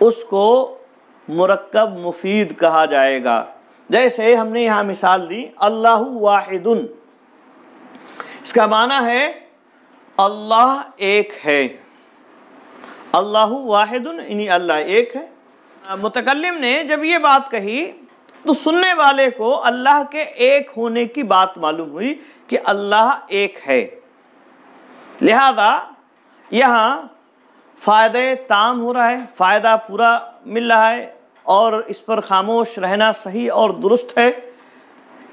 اس کو مرکب مفید کہا جائے گا۔ جیسے ہم نے یہاں مثال دی اللہ واحد، اس کا معنی ہے اللہ ایک ہے، اللہ واحد یعنی اللہ ایک ہے۔ متکلم نے جب یہ بات کہی تو سننے والے کو اللہ کے ایک ہونے کی بات معلوم ہوئی کہ اللہ ایک ہے، لہذا یہاں فائدہ تام ہو رہا ہے، فائدہ پورا مل رہا ہے، اور اس پر خاموش رہنا صحیح اور درست ہے۔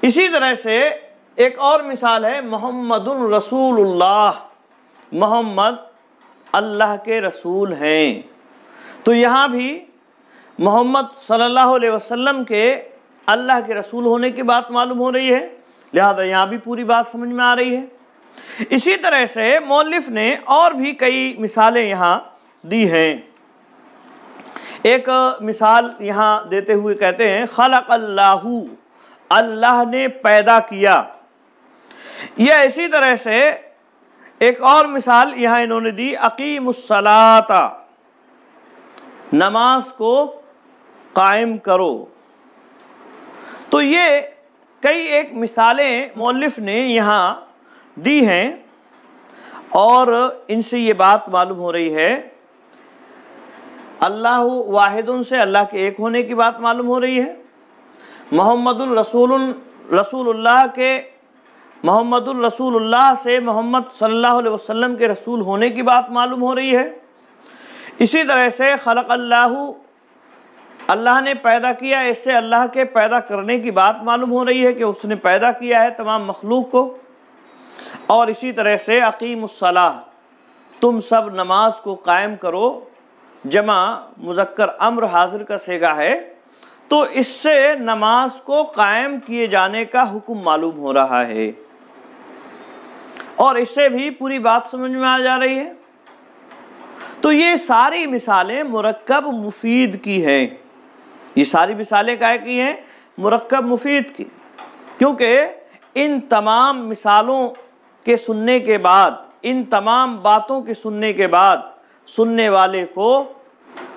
اسی طرح سے ایک اور مثال ہے محمد الرسول اللہ، محمد اللہ کے رسول ہیں، تو یہاں بھی محمد صلی اللہ علیہ وسلم کے اللہ کے رسول ہونے کی بات معلوم ہو رہی ہے، لہذا یہاں بھی پوری بات سمجھ میں آ رہی ہے۔ اسی طرح سے مؤلف نے اور بھی کئی مثالیں یہاں دی ہیں۔ ایک مثال یہاں دیتے ہوئے کہتے ہیں خلق اللہ، اللہ نے پیدا کیا۔ یہ اسی طرح سے ایک اور مثال یہاں انہوں نے دی اقیم الصلاۃ، نماز کو قائم کرو۔ تو یہ کئی ایک مثالیں مؤلف نے یہاں دی ہیں، اور ان سے یہ بات معلوم ہو رہی ہے اللہ واحد سے اللہ کے ایک ہونے کی بات معلوم ہو رہی ہے، محمد رسول اللہ کے محمد الرسول اللہ سے محمد صلی اللہ علیہ وسلم کے رسول ہونے کی بات معلوم ہو رہی ہے۔ اسی طرح سے خلق اللہ، اللہ نے پیدا کیا، اس سے اللہ کے پیدا کرنے کی بات معلوم ہو رہی ہے کہ اس نے پیدا کیا ہے تمام مخلوق کو۔ اور اسی طرح سے اقیم الصلاۃ، تم سب نماز کو قائم کرو، جمع مذکر امر حاضر کا صیغہ ہے، تو اس سے نماز کو قائم کیے جانے کا حکم معلوم ہو رہا ہے، اور اس سے بھی پوری بات سمجھ میں آ جا رہی ہے۔ تو یہ ساری مثالیں مرکب مفید کی ہیں، یہ ساری مثالیں کیا کی ہیں؟ مرکب مفید کی، کیونکہ ان تمام مثالوں کے سننے کے بعد، ان تمام باتوں کے سننے کے بعد سننے والے کو،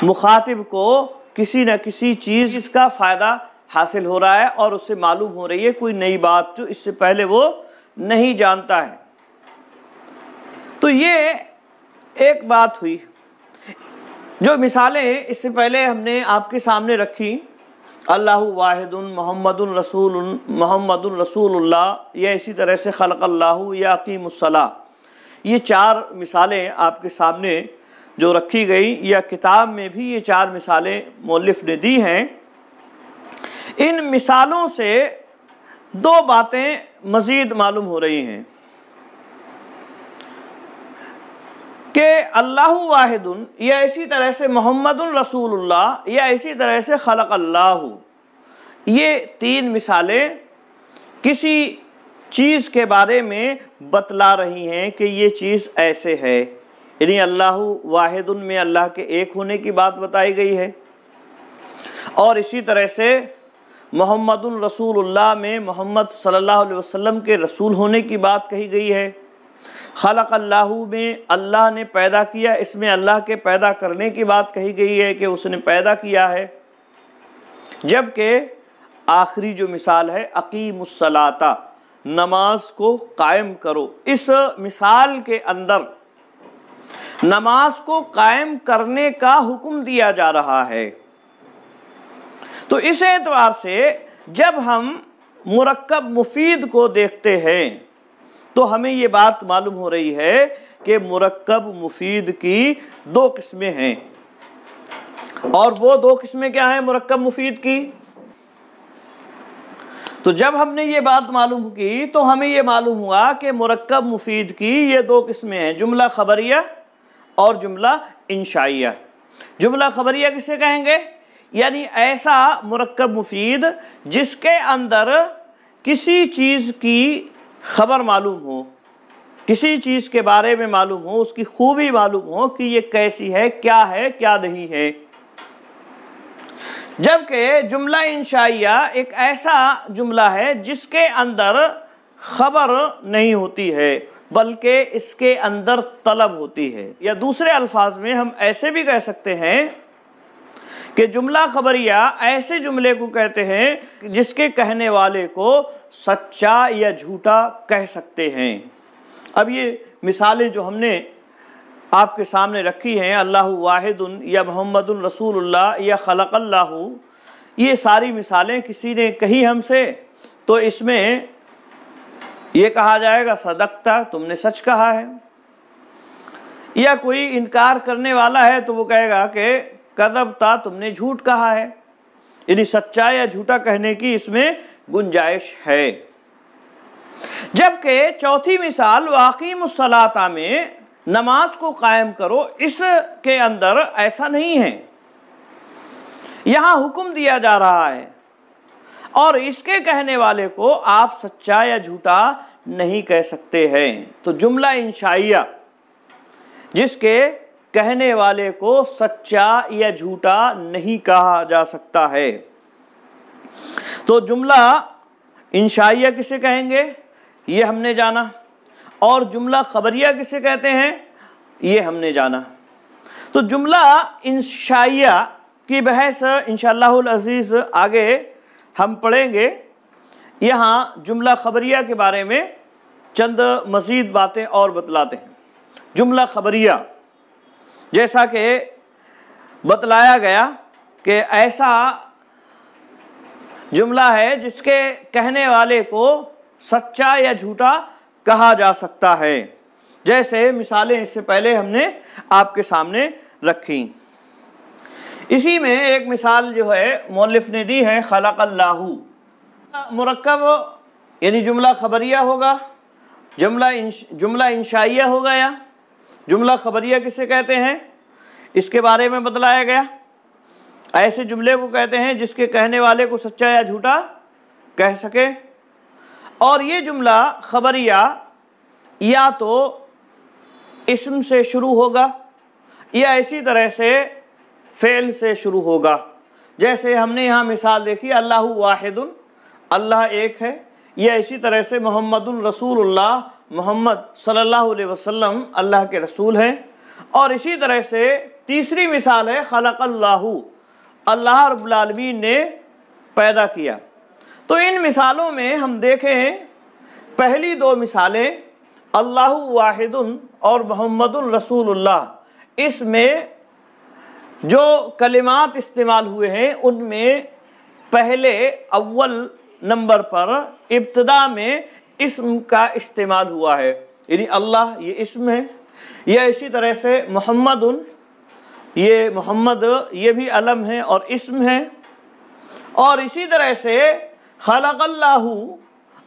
مخاطب کو کسی نہ کسی چیز کا فائدہ حاصل ہو رہا ہے، اور اس سے معلوم ہو رہی ہے کوئی نئی بات جو اس سے پہلے وہ نہیں جانتا ہے۔ تو یہ ایک بات ہوئی۔ جو مثالیں اس سے پہلے ہم نے آپ کے سامنے رکھی، اللہ واحد، محمد الرسول اللہ، یا اسی طرح سے خلق اللہ یا اقیم الصلاۃ، یہ چار مثالیں آپ کے سامنے جو رکھی گئی، یا کتاب میں بھی یہ چار مثالیں مؤلف نے دی ہیں۔ ان مثالوں سے دو باتیں مزید معلوم ہو رہی ہیں کہ اللہ واحد، یا اسی طرح سے محمد الرسول اللہ، یا اسی طرح سے خلق اللہ، یہ تین مثالیں کسی چیز کے بارے میں بتلا رہی ہیں کہ یہ چیز ایسے ہے، یعنی اللہ واحد میں اللہ کے ایک ہونے کی بات بتائی گئی ہے، اور اسی طرح سے محمد الرسول اللہ میں محمد صلی اللہ علیہ وسلم کے رسول ہونے کی بات کہی گئی ہے، خلق اللہ میں اللہ نے پیدا کیا، اس میں اللہ کے پیدا کرنے کی بات کہی گئی ہے کہ اس نے پیدا کیا ہے، جبکہ آخری جو مثال ہے اقیم الصلاۃ، نماز کو قائم کرو، اس مثال کے اندر نماز کو قائم کرنے کا حکم دیا جا رہا ہے۔ تو اس اعتبار سے جب ہم مرکب مفید کو دیکھتے ہیں تو ہمیں یہ بات معلوم ہو رہی ہے کہ مرکب مفید کی دو قسمیں ہیں، اور وہ دو قسمیں کیا ہیں مرکب مفید کی؟ تو جب ہم نے یہ بات معلوم کی تو ہمیں یہ معلوم ہوا کہ مرکب مفید کی یہ دو قسمیں ہیں، جملہ خبریہ اور جملہ انشائیہ۔ جملہ خبریہ کسے کہیں گے؟ یعنی ایسا مرکب مفید جس کے اندر کسی چیز کی خبر معلوم ہو، کسی چیز کے بارے میں معلوم ہو، اس کی خوبی معلوم ہو کہ یہ کیسی ہے کیا نہیں ہے۔ جبکہ جملہ انشائیہ ایک ایسا جملہ ہے جس کے اندر خبر نہیں ہوتی ہے بلکہ اس کے اندر طلب ہوتی ہے، یا دوسرے الفاظ میں ہم ایسے بھی کہہ سکتے ہیں کہ جملہ خبریہ ایسے جملے کو کہتے ہیں جس کے کہنے والے کو سچا یا جھوٹا کہہ سکتے ہیں۔ اب یہ مثالیں جو ہم نے آپ کے سامنے رکھی ہیں، اللہ واحد یا محمد رسول اللہ یا خلق اللہ، یہ ساری مثالیں کسی نے کہی ہم سے تو اس میں یہ کہا جائے گا صدقتا، تم نے سچ کہا ہے، یا کوئی انکار کرنے والا ہے تو وہ کہے گا کہ کذبتا، تم نے جھوٹ کہا ہے، یعنی سچا یا جھوٹا کہنے کی اس میں گنجائش ہے۔ جبکہ چوتھی مثال واقیم الصلاۃ میں نماز کو قائم کرو، اس کے اندر ایسا نہیں ہے، یہاں حکم دیا جا رہا ہے اور اس کے کہنے والے کو آپ سچا یا جھوٹا نہیں کہہ سکتے ہیں۔ تو جملہ انشائیہ جس کے کہنے والے کو سچا یا جھوٹا نہیں کہا جا سکتا ہے، تو جملہ انشائیہ کسے کہیں گے یہ ہم نے جانا، اور جملہ خبریہ کسے کہتے ہیں یہ ہم نے جانا۔ تو جملہ انشائیہ کی بحث انشاءاللہ العزیز آگے ہم پڑھیں گے۔ یہاں جملہ خبریہ کے بارے میں چند مزید باتیں اور بتلاتے ہیں۔ جملہ خبریہ جیسا کہ بتلایا گیا کہ ایسا جملہ ہے جس کے کہنے والے کو سچا یا جھوٹا کہا جا سکتا ہے، جیسے مثالیں اس سے پہلے ہم نے آپ کے سامنے رکھی۔ اسی میں ایک مثال جو ہے مؤلف نے دی ہے، خلق اللہ، مرکب یعنی جملہ خبریہ ہوگا، جملہ انشائیہ ہوگا، یا جملہ خبریہ کسے کہتے ہیں اس کے بارے میں بتلایا گیا۔ ایسے جملے کو کہتے ہیں جس کے کہنے والے کو سچا یا جھوٹا کہہ سکے، اور یہ جملہ خبریہ یا تو اسم سے شروع ہوگا یا اسی طرح سے فعل سے شروع ہوگا، جیسے ہم نے یہاں مثال دیکھی اللہ واحد، اللہ ایک ہے، یا اسی طرح سے محمد رسول اللہ، محمد صلی اللہ علیہ وسلم اللہ کے رسول ہیں، اور اسی طرح سے تیسری مثال ہے خلق اللہ، اللہ رب العالمین نے پیدا کیا۔ تو ان مثالوں میں ہم دیکھیں پہلی دو مثالیں اللہ واحد اور محمد رسول اللہ، اس میں جو کلمات استعمال ہوئے ہیں ان میں پہلے اول نمبر پر ابتدا میں اسم کا استعمال ہوا ہے، یعنی اللہ یہ اسم ہے، یا اسی طرح سے محمد، یہ محمد یہ بھی علم ہے اور اسم ہے، اور اسی طرح سے خلق اللہ،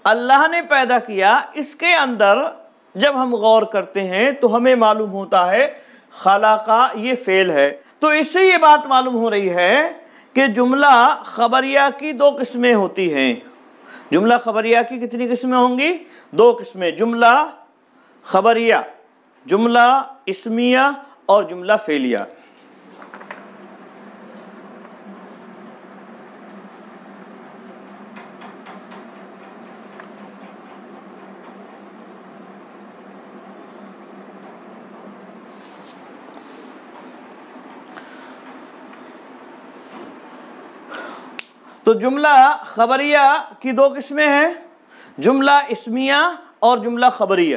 اللہ نے پیدا کیا، اس کے اندر جب ہم غور کرتے ہیں تو ہمیں معلوم ہوتا ہے خلقہ یہ فعل ہے۔ تو اس سے یہ بات معلوم ہو رہی ہے کہ جملہ خبریہ کی دو قسمیں ہوتی ہیں۔ جملہ خبریہ کی کتنی قسمیں ہوں گی؟ دو قسمیں، جملہ خبریہ، جملہ اسمیہ اور جملہ فعلیہ۔ تو جملہ خبریہ کی دو قسمیں ہیں، جملہ اسمیہ اور جملہ خبریہ۔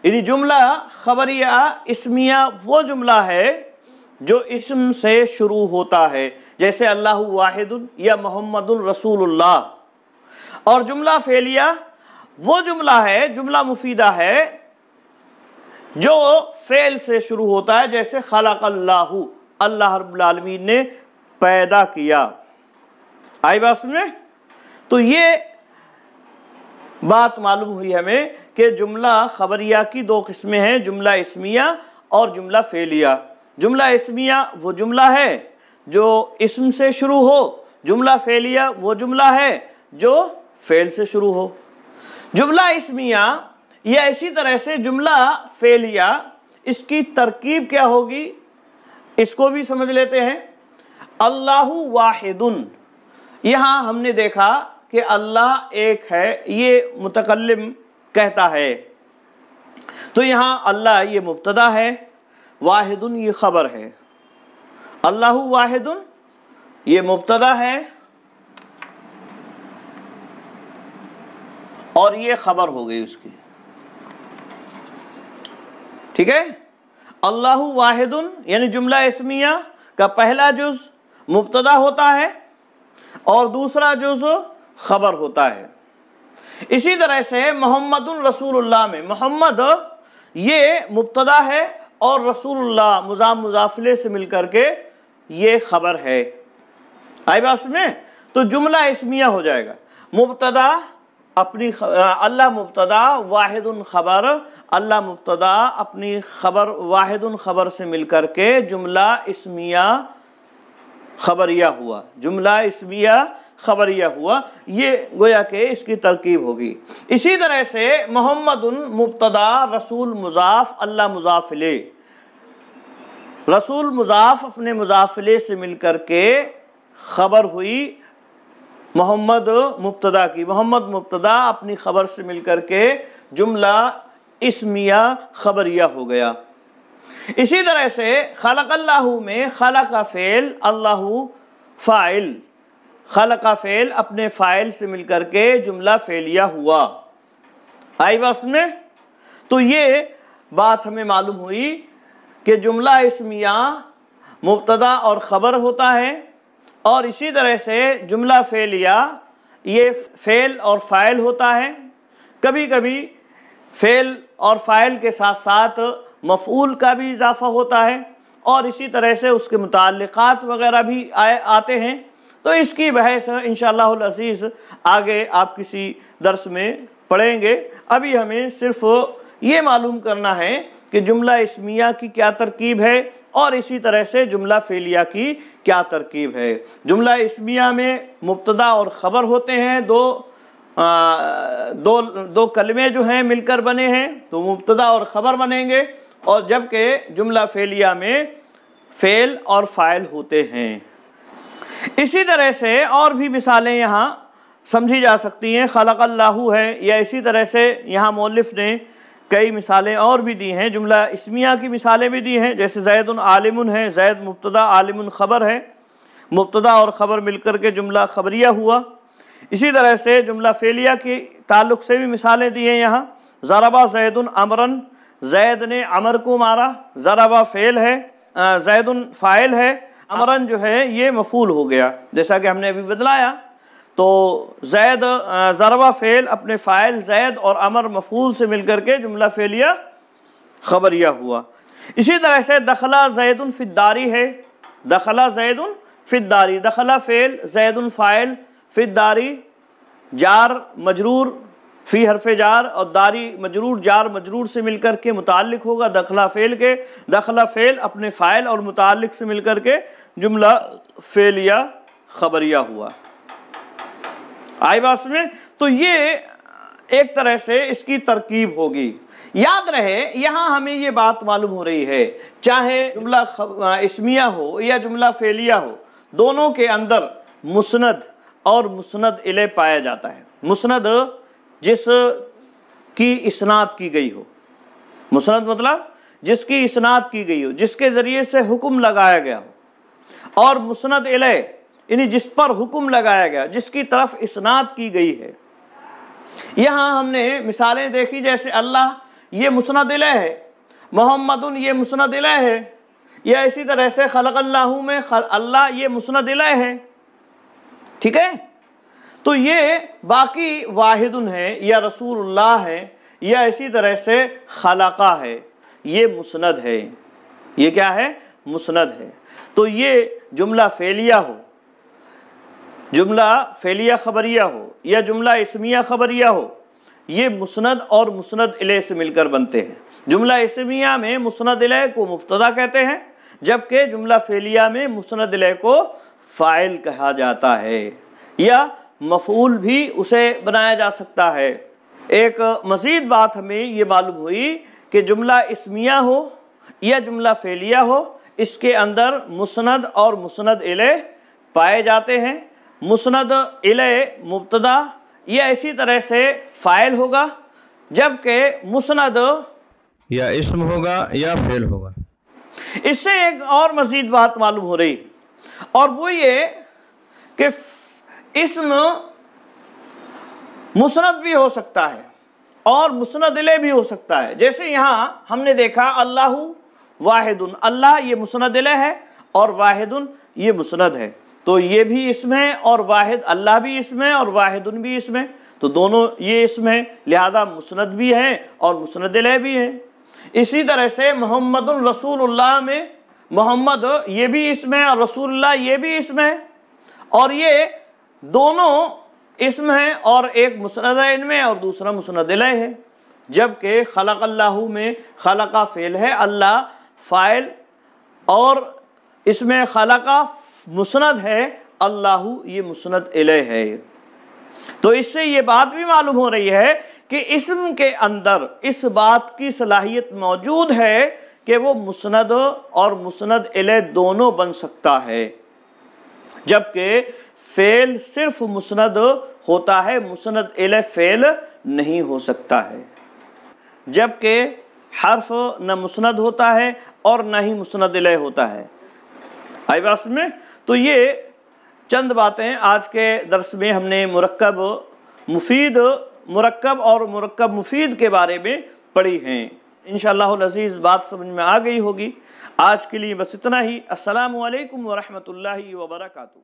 یعنی جملہ خبریہ اسمیہ وہ جملہ ہے جو اسم سے شروع ہوتا ہے، جیسے اللہ واحد یا محمد رسول اللہ، اور جملہ فعلیہ وہ جملہ ہے، جملہ مفیدہ ہے جو فعل سے شروع ہوتا ہے، جیسے خلق اللہ، اللہ رب العالمین نے پیدا کیا۔ آئی بات سمجھے؟ تو یہ بات معلوم ہوئی ہمیں کہ جملہ خبریہ کی دو قسمیں ہیں، جملہ اسمیہ اور جملہ فعلیہ۔ جملہ اسمیہ وہ جملہ ہے جو اسم سے شروع ہو، جملہ فعلیہ وہ جملہ ہے جو فعل سے شروع ہو۔ جملہ اسمیہ یا اسی طرح سے جملہ فعلیہ، اس کی ترکیب کیا ہوگی اس کو بھی سمجھ لیتے ہیں۔ اللہ واحد، یہاں ہم نے دیکھا کہ اللہ ایک ہے، یہ متکلم کہتا ہے، تو یہاں اللہ یہ مبتدا ہے، واحد یہ خبر ہے۔ اللہ واحد یہ مبتدا ہے اور یہ خبر ہو گئی اس کی، ٹھیک ہے۔ اللہ واحد یعنی جملہ اسمیہ کا پہلا جز مبتدا ہوتا ہے اور دوسرا جز خبر ہوتا ہے۔ اسی طرح سے محمد رسول اللہ میں محمد یہ مبتدا ہے اور رسول اللہ مضاف مضاف الیہ سے مل کر کے یہ خبر ہے۔ آئی بات میں؟ تو جملہ اسمیہ ہو جائے گا، مبتدا اپنی اللہ مبتدا واحد خبر، اللہ مبتدا اپنی خبر واحد خبر سے مل کر کے جملہ اسمیہ خبریہ ہوا، جملہ اسمیہ خبریہ ہوا، یہ گویا کہ اس کی ترکیب ہوگی۔ اسی طرح سے محمد مبتدا رسول مضاف اللہ مضاف الیہ، رسول مضاف اپنے مضاف الیہ سے مل کر کے خبر ہوئی محمد مبتدا کی، محمد مبتدا اپنی خبر سے مل کر کے جملہ اسمیہ خبریہ ہو گیا۔ اسی طرح سے خلق اللہ میں خلق فعل اللہ فاعل، خلق فعل اپنے فاعل سے مل کر کے جملہ فعلیہ ہوا۔ آئی بات میں؟ تو یہ بات ہمیں معلوم ہوئی کہ جملہ اسمیہ مبتدا اور خبر ہوتا ہے، اور اسی طرح سے جملہ فعلیہ یہ فعل اور فاعل ہوتا ہے۔ کبھی کبھی فعل اور فاعل کے ساتھ ساتھ مفعول کا بھی اضافہ ہوتا ہے، اور اسی طرح سے اس کے متعلقات وغیرہ بھی آتے ہیں۔ تو اس کی بحث انشاءاللہ العزیز آگے آپ کسی درس میں پڑھیں گے۔ ابھی ہمیں صرف یہ معلوم کرنا ہے کہ جملہ اسمیہ کی کیا ترکیب ہے اور اسی طرح سے جملہ فعلیہ کی کیا ترکیب ہے۔ جملہ اسمیہ میں مبتدا اور خبر ہوتے ہیں، دو کلمے جو ہیں مل کر بنے ہیں تو مبتدا اور خبر بنیں گے، اور جبکہ جملہ فعلیہ میں فعل اور فاعل ہوتے ہیں۔ اسی طرح سے اور بھی مثالیں یہاں سمجھی جا سکتی ہیں، خلق اللہ ہے، یا اسی طرح سے یہاں مؤلف نے کئی مثالیں اور بھی دی ہیں، جملہ اسمیہ کی مثالیں بھی دی ہیں، جیسے زید عالم ہے، زید مبتدا عالم خبر ہے، مبتدا اور خبر مل کر کے جملہ خبریہ ہوا۔ اسی طرح سے جملہ فعلیہ کے تعلق سے بھی مثالیں دی ہیں یہاں، ضربہ زید عمرن، زید نے عمر کو مارا، ضربہ فعل ہے، زید فاعل ہے، عمرن جو ہے یہ مفعول ہو گیا، جیسا کہ ہم نے ابھی بتلایا۔ تو زید ضربہ فعل اپنے فاعل زید اور عمر مفعول سے مل کر کے جملہ فعلیہ خبریہ ہوا۔ اسی طرح سے دخلا زید فی الداری ہے، دخلا زید فی الداری، دخلا فعل زید فاعل فی الداری جار مجرور، فی حرف جار اور داری مجرور، جار مجرور سے مل کر کے متعلق ہوگا دخلا فعل کے، دخلا فعل اپنے فاعل اور متعلق سے مل کر کے جملہ فعلیہ خبریہ ہوا۔ آئی بات میں؟ تو یہ ایک طرح سے اس کی ترکیب ہوگی۔ یاد رہے یہاں ہمیں یہ بات معلوم ہو رہی ہے، چاہے جملہ اسمیہ ہو یا جملہ فعلیہ ہو، دونوں کے اندر مسند اور مسند الیہ پایا جاتا ہے۔ مسند جس کی اسناد کی گئی ہو، مسند مطلب جس کی اسناد کی گئی ہو، جس کے ذریعے سے حکم لگایا گیا ہو، اور مسند الیہ یعنی جس پر حکم لگایا گیا، جس کی طرف اسناد کی گئی ہے۔ یہاں ہم نے مثالیں دیکھی، جیسے اللہ یہ مسند الیہ ہے، محمد یہ مسند الیہ ہے، یا اسی طرح سے خلق اللہ میں اللہ یہ مسند الیہ ہے، ٹھیک ہے۔ تو یہ باقی واحد ہے یا رسول اللہ ہے یا اسی طرح سے خلقہ ہے، یہ مسند ہے، یہ کیا ہے؟ مسند ہے۔ تو یہ جملہ فعلیہ ہو، جملہ فعلیہ خبریہ ہو یا جملہ اسمیہ خبریہ ہو، یہ مسند اور مسند الیہ سے مل کر بنتے ہیں۔ جملہ اسمیہ میں مسند الیہ کو مبتدا کہتے ہیں، جبکہ جملہ فعلیہ میں مسند الیہ کو فاعل کہا جاتا ہے، یا مفعول بھی اسے بنایا جا سکتا ہے۔ ایک مزید بات ہمیں یہ معلوم ہوئی کہ جملہ اسمیہ ہو یا جملہ فعلیہ ہو، اس کے اندر مسند اور مسند الیہ پائے جاتے ہیں۔ مسند الیہ مبتدا یا اسی طرح سے فاعل ہوگا، جبکہ مسند یا اسم ہوگا یا فعل ہوگا۔ اس سے ایک اور مزید بات معلوم ہو رہی، اور وہ یہ کہ اسم مسند بھی ہو سکتا ہے اور مسند الیہ بھی ہو سکتا ہے. جیسے یہاں ہم نے دیکھا اللہ واحد، اللہ یہ مسند الیہ ہے اور واحد یہ مسند ہے، تو یہ بھی اسم ہے اور واحد اللہ بھی اسم ہے اور واحد بھی اسم ہے، تو دونوں یہ اسم ہے، لہذا مسند بھی ہے اور مسند الیہ بھی ہے. اسی طرح سے محمد رسول اللہ میں محمد یہ بھی اسم ہے اور رسول اللہ یہ بھی اسم ہے، اور یہ دونوں اسم ہیں اور ایک مسند ہے ان میں اور دوسرا مسند الیہ ہے. جبکہ خلق اللہ میں خلق فعل ہے، اللہ فاعل، اور اس میں خلق مسند ہے، اللہ یہ مسند الیہ ہے. تو اس سے یہ بات بھی معلوم ہو رہی ہے کہ اسم کے اندر اس بات کی صلاحیت موجود ہے کہ وہ مسند اور مسند الیہ دونوں بن سکتا ہے، جبکہ فعل صرف مسند ہوتا ہے، مسند الیہ فعل نہیں ہو سکتا ہے. جبکہ حرف نہ مسند ہوتا ہے اور نہ ہی مسند الیہ ہوتا ہے. آئی بات میں؟ تو یہ چند باتیں آج کے درس میں ہم نے مرکب اور مرکب مفید کے بارے میں پڑھی ہیں. انشاءاللہ العزیز بات سمجھ میں آ گئی ہوگی. آج کے لیے بس اتنا ہی. السلام علیکم ورحمۃ اللہ وبرکاتہ.